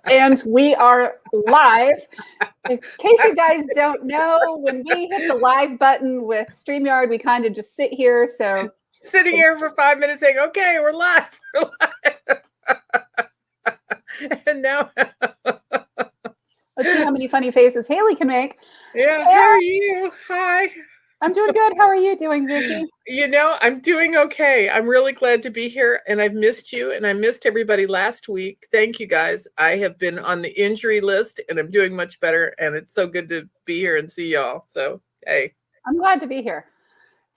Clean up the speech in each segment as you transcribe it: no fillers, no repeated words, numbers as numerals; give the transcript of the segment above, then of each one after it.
And we are live. In case you guys don't know, when we hit the live button with StreamYard, we kind of just sit here. So sitting here for 5 minutes saying, okay, we're live. We're live. And now let's see how many funny faces Haley can make. Yeah, how are you? Hi. I'm doing good. How are you doing, Vicki? You know, I'm doing okay. I'm really glad to be here, and I've missed you, and I missed everybody last week. Thank you, guys. I have been on the injury list, and I'm doing much better, and it's so good to be here and see y'all. So, hey. I'm glad to be here.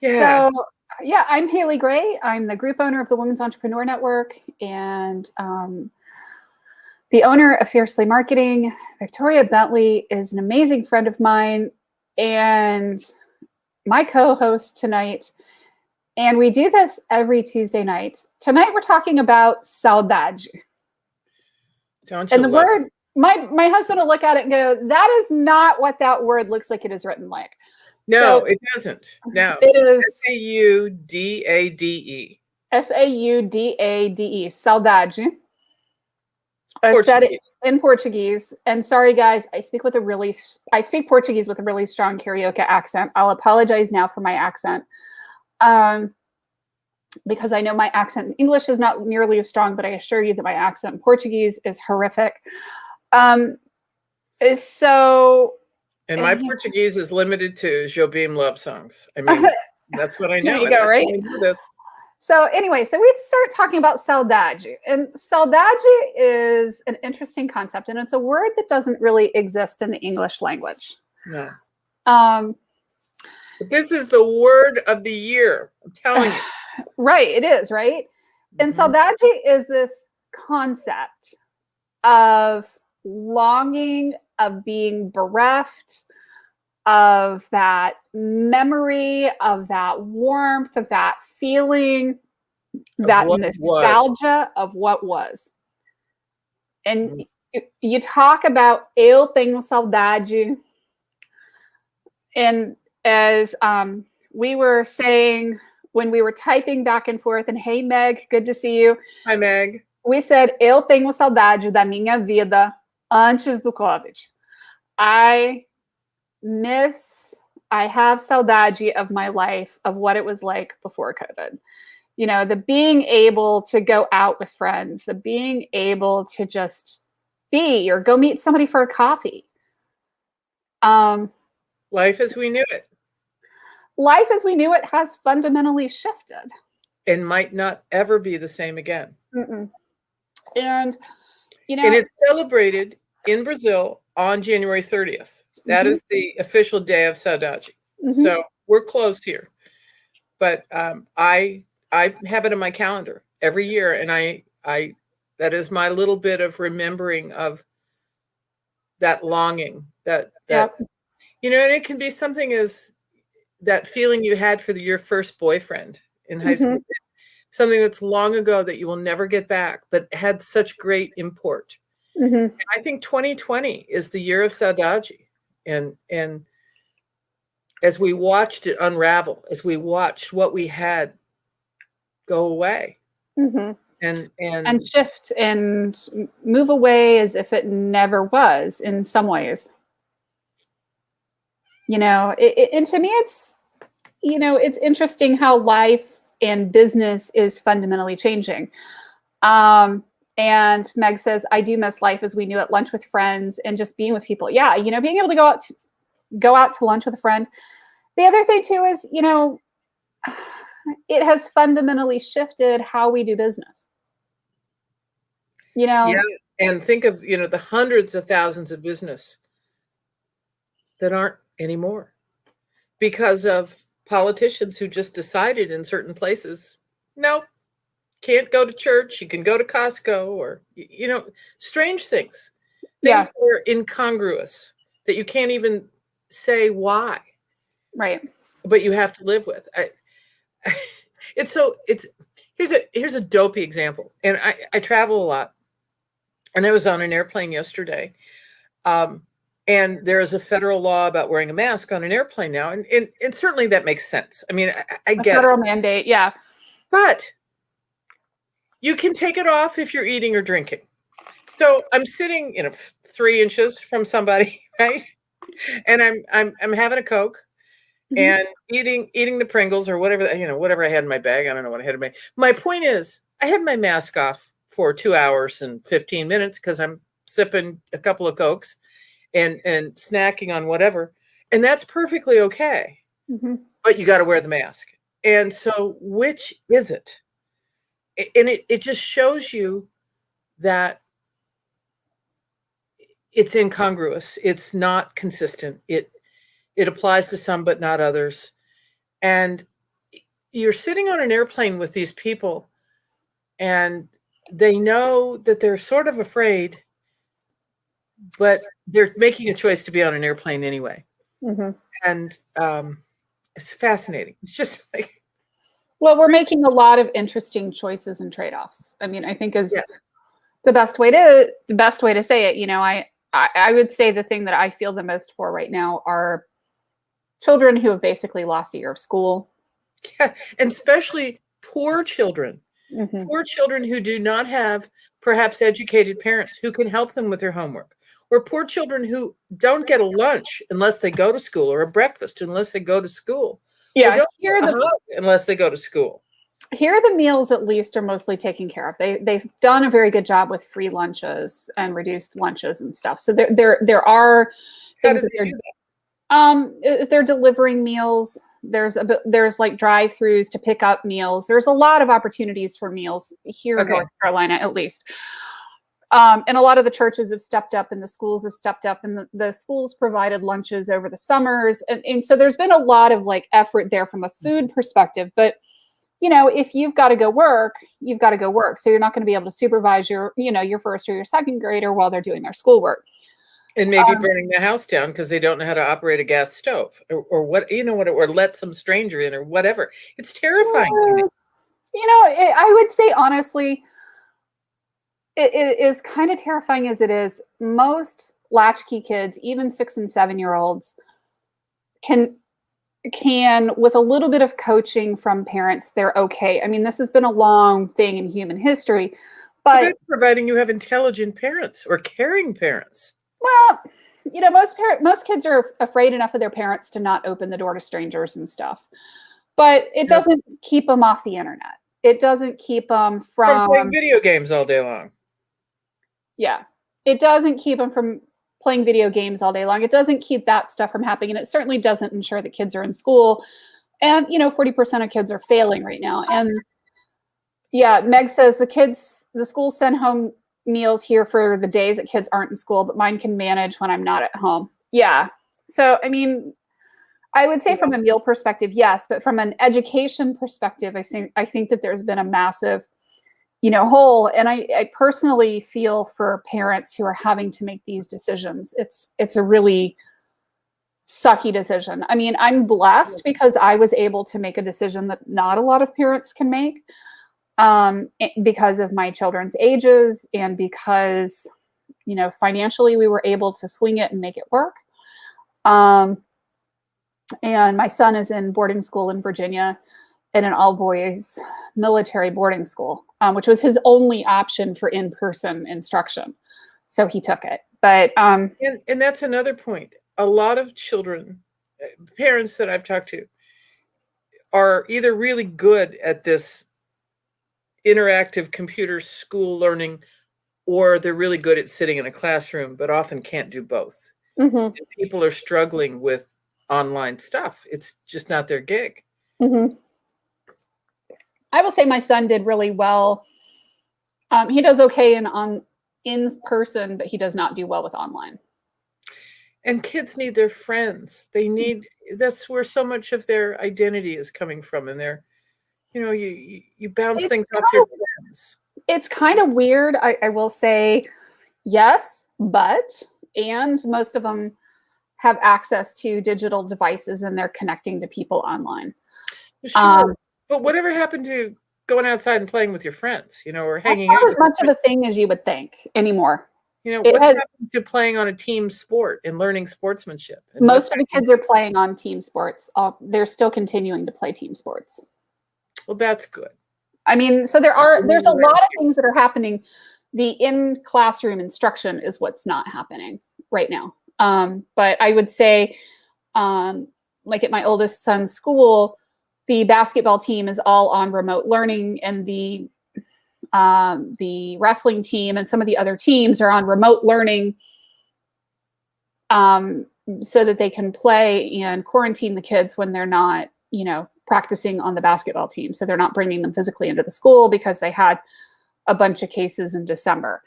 Yeah. So, yeah, I'm Haley Gray. I'm the group owner of the Women's Entrepreneur Network and the owner of Fiercely Marketing. Victoria Bentley is an amazing friend of mine and my co-host tonight. And we do this every Tuesday night. Tonight we're talking about saudade. Don't you and the word, my husband will look at it and go, that is not what that word looks like it is written like. No, so, it doesn't. No. It is Saudade. Saudade. Saudade. I said it in Portuguese. And sorry, guys, I speak Portuguese with a really strong karaoke accent. I'll apologize now for my accent. Because I know my accent in English is not nearly as strong, but I assure you that my accent in Portuguese is horrific. And my Portuguese is limited to Jobim love songs. I mean, that's what I know. There you go, right? So anyway, so we start talking about saudade. And saudade is an interesting concept, and it's a word that doesn't really exist in the English language. No. But this is the word of the year. I'm telling you. Right, it is, right? And saudade is this concept of longing, of being bereft, of that memory, of that warmth, of that feeling, that nostalgia of what was. And you talk about eu tenho saudade. And as we were saying when we were typing back and forth, and hey, Meg, good to see you. Hi, Meg. We said, eu tenho saudade da minha vida antes do COVID. I have saudade of my life, of what it was like before COVID. You know, the being able to go out with friends, the being able to just be or go meet somebody for a coffee. Life as we knew it. Life as we knew it has fundamentally shifted. And might not ever be the same again. Mm-mm. And, you know. And it's celebrated in Brazil on January 30th. That is the official day of Saudade. So we're close here. But I have it in my calendar every year. And I that is my little bit of remembering of that longing that you know, and it can be something as that feeling you had for your first boyfriend in high school. Something that's long ago that you will never get back, but had such great import. And I think 2020 is the year of Saudade. And as we watched it unravel, as we watched what we had go away and shift and move away as if it never was in some ways. You know, and to me, it's, you know, it's interesting how life and business is fundamentally changing. And Meg says, I do miss life as we knew it, lunch with friends and just being with people. Yeah, you know, being able to go out to lunch with a friend. The other thing too is, you know, it has fundamentally shifted how we do business. You know? Yeah, and think of, you know, the hundreds of thousands of business that aren't anymore because of politicians who just decided in certain places, nope. Can't go to church. You can go to Costco or, you know, strange things. Things that are incongruous that you can't even say why. Right. But you have to live with. Here's a dopey example. And I travel a lot. And I was on an airplane yesterday. And there is a federal law about wearing a mask on an airplane now. And certainly that makes sense. I mean, I get a federal mandate. Yeah. But you can take it off if you're eating or drinking. So I'm sitting, 3 inches from somebody, right? And I'm having a Coke and eating the Pringles or whatever, whatever I had in my bag. I don't know what I had in my point is I had my mask off for 2 hours and 15 minutes because I'm sipping a couple of Cokes and snacking on whatever. And that's perfectly okay. But you got to wear the mask. And so which is it? And it just shows you that it's incongruous. It's not consistent. It applies to some, but not others. And you're sitting on an airplane with these people and they know that they're sort of afraid, but they're making a choice to be on an airplane anyway. And it's fascinating. It's just like, well, we're making a lot of interesting choices and trade-offs. I mean, I think is the best way to say it. I would say the thing that I feel the most for right now are children who have basically lost a year of school. Yeah, and especially poor children. Poor children who do not have perhaps educated parents who can help them with their homework, or poor children who don't get a lunch unless they go to school, or a breakfast unless they go to school. Yeah, they don't get a hug unless they go to school. Here, the meals at least are mostly taken care of. They've done a very good job with free lunches and reduced lunches and stuff. So there are things that they're delivering meals. There's like drive-throughs to pick up meals. There's a lot of opportunities for meals here in North Carolina, at least. And a lot of the churches have stepped up and the schools have stepped up, and the schools provided lunches over the summers. And so there's been a lot of like effort there from a food perspective. But, if you've got to go work, you've got to go work. So you're not going to be able to supervise your first or your second grader while they're doing their schoolwork. And maybe burning the house down because they don't know how to operate a gas stove or what, or let some stranger in or whatever. It's terrifying to me. I would say, honestly, it is kind of terrifying as it is. Most latchkey kids, even 6 and 7 year olds, can, with a little bit of coaching from parents, they're okay. I mean, this has been a long thing in human history, but providing you have intelligent parents or caring parents. Well, most kids are afraid enough of their parents to not open the door to strangers and stuff, but it doesn't keep them off the internet. It doesn't keep them from playing video games all day long. Yeah, it doesn't keep them from playing video games all day long. It doesn't keep that stuff from happening, and it certainly doesn't ensure that kids are in school. And 40% of kids are failing right now. And yeah, Meg says the schools send home meals here for the days that kids aren't in school, but mine can manage when I'm not at home. Yeah. So, I mean, I would say from a meal perspective, yes, but from an education perspective, I think that there's been a massive, hole. And I personally feel for parents who are having to make these decisions. It's a really sucky decision. I mean, I'm blessed because I was able to make a decision that not a lot of parents can make. Because of my children's ages and because, financially we were able to swing it and make it work. And my son is in boarding school in Virginia in an all boys military boarding school, which was his only option for in-person instruction. So he took it. But, and that's another point. A lot of children, parents that I've talked to are either really good at this interactive computer school learning, or they're really good at sitting in a classroom, but often can't do both. And people are struggling with online stuff. It's just not their gig. I will say my son did really well. He does okay in person, but he does not do well with online. And kids need their friends. That's where so much of their identity is coming from. And they're, you bounce things off your friends. It's kind of weird. I will say yes, and most of them have access to digital devices and they're connecting to people online. Sure. But whatever happened to going outside and playing with your friends, or hanging out? Not as much of a thing as you would think anymore. What's happened to playing on a team sport and learning sportsmanship? And most of the kids are playing on team sports. They're still continuing to play team sports. Well, that's good. I mean, so there's a lot of things that are happening the in-classroom instruction is what's not happening right now. But I would say, like at my oldest son's school, the basketball team is all on remote learning, and the wrestling team and some of the other teams are on remote learning, so that they can play and quarantine the kids when they're not, practicing on the basketball team. So they're not bringing them physically into the school because they had a bunch of cases in December.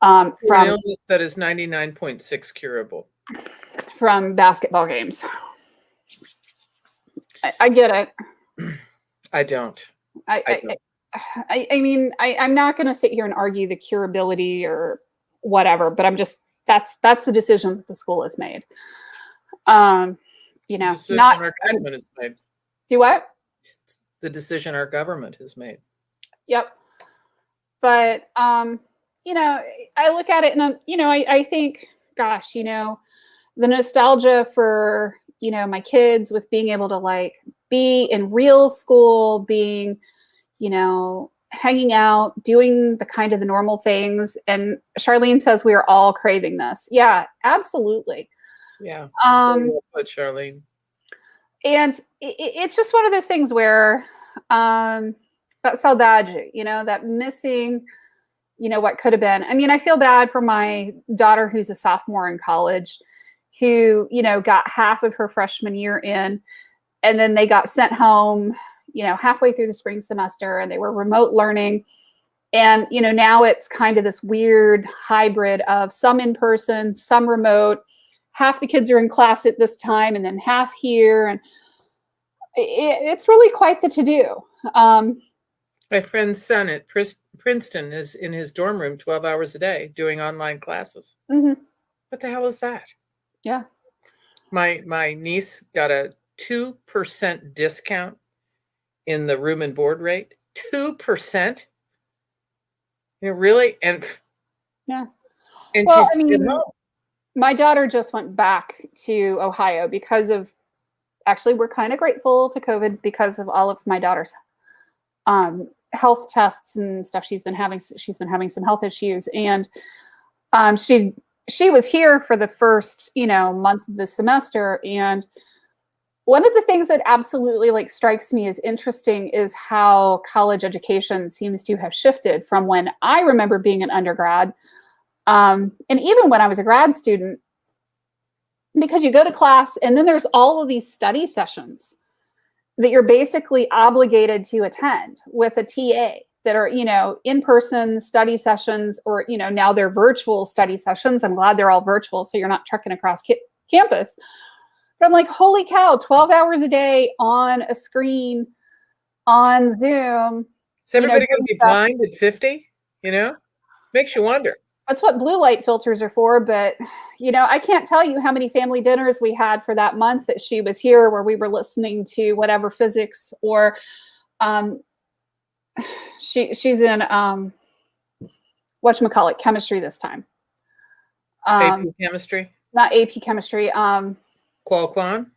From an illness that is 99.6 curable. From basketball games. I get it. I don't. I mean, I'm not going to sit here and argue the curability or whatever, but I'm just, that's the decision that the school has made. Not our government has made. Do what? The decision our government has made. Yep. But I look at it and I think, gosh, the nostalgia for my kids with being able to like be in real school, being hanging out, doing the kind of the normal things. And Charlene says we are all craving this. Yeah, absolutely. Yeah. But Charlene. And it's just one of those things where that saudade, that missing, what could have been. I mean, I feel bad for my daughter who's a sophomore in college who, got half of her freshman year in, and then they got sent home, halfway through the spring semester, and they were remote learning. And, now it's kind of this weird hybrid of some in person, some remote. Half the kids are in class at this time and then half here. And it's really quite the to-do. My friend's son at Princeton is in his dorm room 12 hours a day doing online classes. Mm-hmm. What the hell is that? Yeah. My niece got a 2% discount in the room and board rate. 2%? Really? And yeah. And well, I mean, my daughter just went back to Ohio because of, actually, we're kind of grateful to COVID because of all of my daughter's health tests and stuff. She's been having some health issues, and she was here for the first month of the semester. And one of the things that absolutely like strikes me as interesting is how college education seems to have shifted from when I remember being an undergrad. And even when I was a grad student, because you go to class and then there's all of these study sessions that you're basically obligated to attend with a TA that are, in-person study sessions, or, now they're virtual study sessions. I'm glad they're all virtual, so you're not trekking across campus. But I'm like, holy cow, 12 hours a day on a screen on Zoom. Is everybody going to be blind at 50? Makes you wonder. That's what blue light filters are for. But, I can't tell you how many family dinners we had for that month that she was here where we were listening to whatever physics, or she's in whatchamacallit, chemistry this time. AP chemistry? Not AP chemistry. Qual-Quan?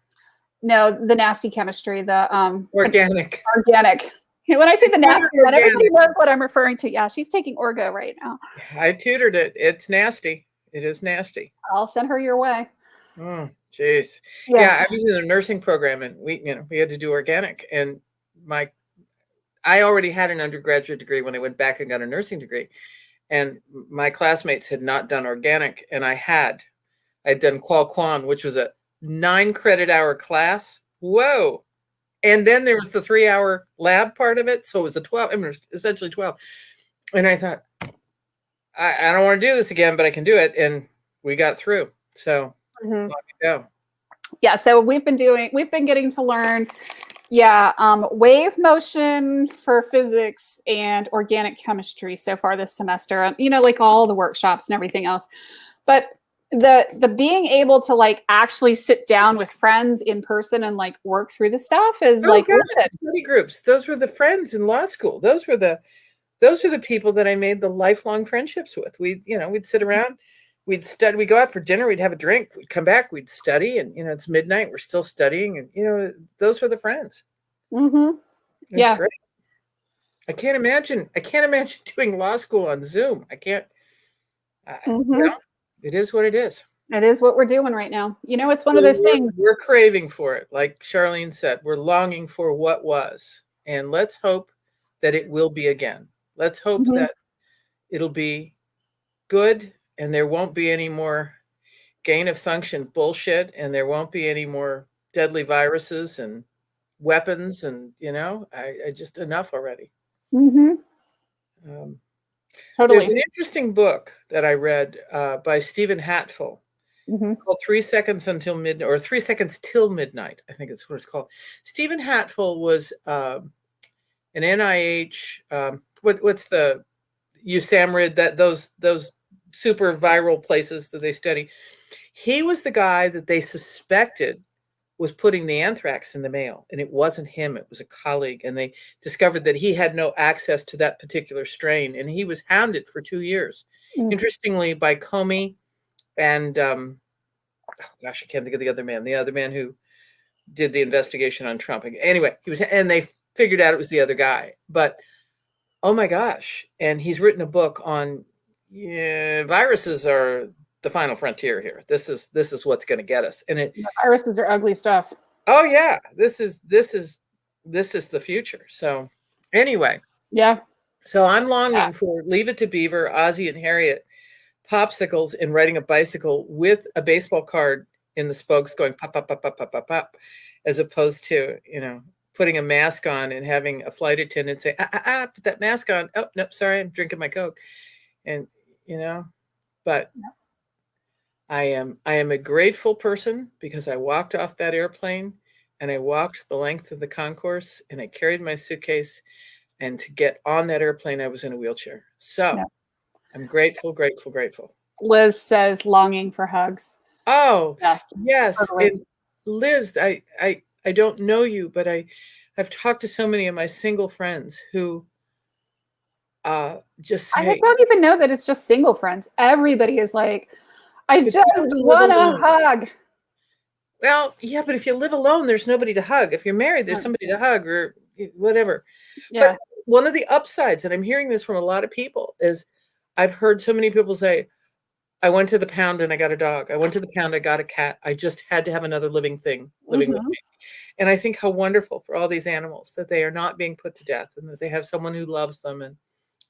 No, the nasty chemistry, the organic. Organic. When I say the nasty one, everybody knows what I'm referring to. Yeah, she's taking Orgo right now. I tutored it. It's nasty. It is nasty. I'll send her your way. Oh, jeez. Yeah, I was in a nursing program, and we had to do organic. And I already had an undergraduate degree when I went back and got a nursing degree. And my classmates had not done organic, and I'd done Qual-Quan, which was a 9-credit-hour class. Whoa. And then there was the 3-hour lab part of it. So it was essentially 12. And I thought, I don't want to do this again, but I can do it. And we got through. So on we go. Yeah. So we've been getting to learn, wave motion for physics and organic chemistry so far this semester, like all the workshops and everything else. But the being able to like actually sit down with friends in person and like work through the stuff is study groups. Those were the friends in law school. Those were the people that I made the lifelong friendships with. We'd sit around, we'd study, we'd go out for dinner, we'd have a drink, we'd come back, we'd study, and it's midnight, we're still studying, and those were the friends. Mm-hmm. Yeah. Great. I can't imagine doing law school on Zoom. I can't. It is what it is. It is what we're doing right now. It's one of those things. We're craving for it. Like Charlene said, we're longing for what was. And let's hope that it will be again. Let's hope that it'll be good and there won't be any more gain of function bullshit and there won't be any more deadly viruses and weapons and, I just enough already. Totally. There's an interesting book that I read by Stephen Hatfill called 3 Seconds Until Midnight, or 3 Seconds Till Midnight. I think it's what it's called. Stephen Hatfill was an NIH, what's the USAMRIID, that those super viral places that they study. He was the guy that they suspected was putting the anthrax in the mail, and it wasn't him, it was a colleague, and they discovered that he had no access to that particular strain, and he was hounded for 2 years. Interestingly, by Comey and oh gosh, I can't think of the other man who did the investigation on Trump. Anyway, and they figured out it was the other guy. But oh my gosh, and he's written a book on viruses are the final frontier here. This is what's going to get us. And viruses are ugly stuff. Oh yeah, this is the future. So anyway, yeah. So I'm longing for Leave It to Beaver, Ozzie and Harriet, popsicles, and riding a bicycle with a baseball card in the spokes going pop, pop, pop, pop, pop, pop, pop, as opposed to, putting a mask on and having a flight attendant say, put that mask on. Oh, no, sorry, I'm drinking my Coke. And, but I am a grateful person because I walked off that airplane and I walked the length of the concourse and I carried my suitcase, and to get on that airplane, I was in a wheelchair. So I'm grateful, grateful, grateful. Liz says longing for hugs. Oh, yes. Totally. And Liz, I don't know you, but I've talked to so many of my single friends who just say, I don't even know that it's just single friends. Everybody is like, I just want a hug. Well, yeah, but if you live alone, there's nobody to hug. If you're married, there's somebody to hug or whatever. Yeah. But one of the upsides, and I'm hearing this from a lot of people, is I've heard so many people say, I went to the pound and I got a dog. I went to the pound, I got a cat. I just had to have another living thing living with me. And I think how wonderful for all these animals that they are not being put to death and that they have someone who loves them and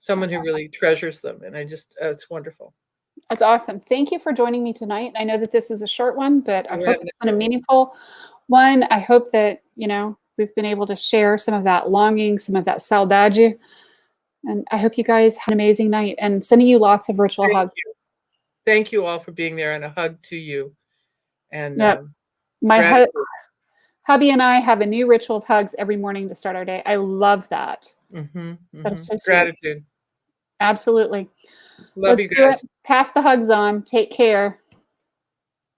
someone who really treasures them. And I just, it's wonderful. That's awesome. Thank you for joining me tonight. I know that this is a short one, but I hope it's been a meaningful one. I hope that, we've been able to share some of that longing, some of that saudade. And I hope you guys had an amazing night, and sending you lots of virtual hugs. Thank you all for being there, and a hug to you. And my hubby and I have a new ritual of hugs every morning to start our day. I love that. That is so sweet. Gratitude. Absolutely. Love you guys. Pass the hugs on. Take care.